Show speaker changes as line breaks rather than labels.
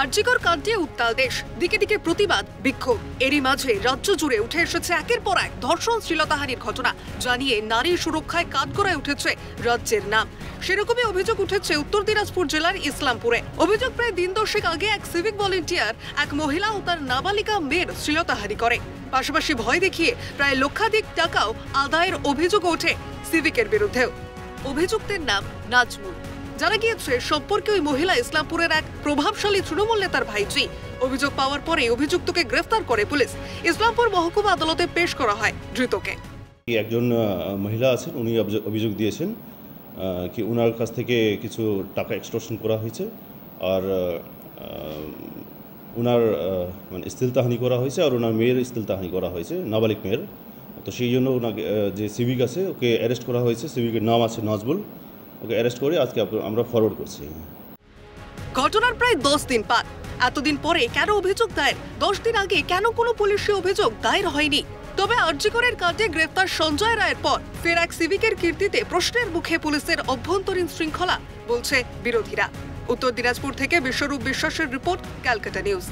আরজিকর কাণ্ডে উত্তাল দেশ, দিকে দিকে প্রতিবাদ, বিক্ষোভ। এরই মাঝে রাজ্য জুড়ে উঠে এসেছে একের পর এক ধর্ষণ, শ্লীলতাহানির ঘটনা জানিয়ে নারী সুরক্ষায় কাঠগড়ায় উঠেছে রাজ্যের নাম। সেরকমই অভিযোগ উঠেছে উত্তর দিনাজপুর জেলার ইসলামপুরে। অভিযোগ, প্রায় দিন দশেক আগে এক সিভিক ভলেন্টিয়ার এক মহিলা ও তার নাবালিকা মেয়ের শ্লীলতাহানি করে। পাশাপাশি ভয় দেখিয়ে প্রায় লক্ষাধিক টাকাও আদায়ের অভিযোগ ওঠে সিভিকের বিরুদ্ধেও। অভিযুক্তের নাম নাজমুল। জানা গিয়েছে সম্পর্কে ওই মহিলা ইসলামপুরের এক প্রভাবশালী তৃণমূল নেতার ভাইজি। অভিযোগ পাওয়ার পরে অভিযুক্তকে গ্রেফতার করে পুলিশ। ইসলামপুর মহকুমা আদালতে পেশ করা হয় ধৃতকে।
একজন মহিলা আছেন, উনি অভিযোগ দিয়েছেন কি ওনার কাছ থেকে কিছু টাকা এক্সটর্শন করা হয়েছে, আর ওনার মানে স্থিলতাহানি করা হয়েছে, আর ওনার মেয়ের স্থিলতাহানি করা হয়েছে, নাবালিক মেয়ের। তো সেই জন্য ওনাকে যে সিভিক আছে ওকে অ্যারেস্ট করা হয়েছে। সিভিকের নাম আছে নাজমুল। ওকে অ্যারেস্ট করে আজকে আমরা ফরওয়ার্ড করছি।
ঘটনার প্রায় 10 দিন পর, এতদিন পরে কেন অভিযোগ দায়ের? 10 দিন আগে কেন কোনো পুলিশি অভিযোগ দায়ের হয়নি? তবে আরজিকরের কাণ্ডে গ্রেফতার সঞ্জয় রায়ের পর ফের এক সিভিকের কীর্তিতে প্রশ্নের মুখে পুলিশের অভ্যন্তরীণ শৃঙ্খলা, বলছে বিরোধীরা। উত্তর দিনাজপুর থেকে বিশ্বরূপ বিশ্বাসের রিপোর্ট, ক্যালকাটা নিউজ।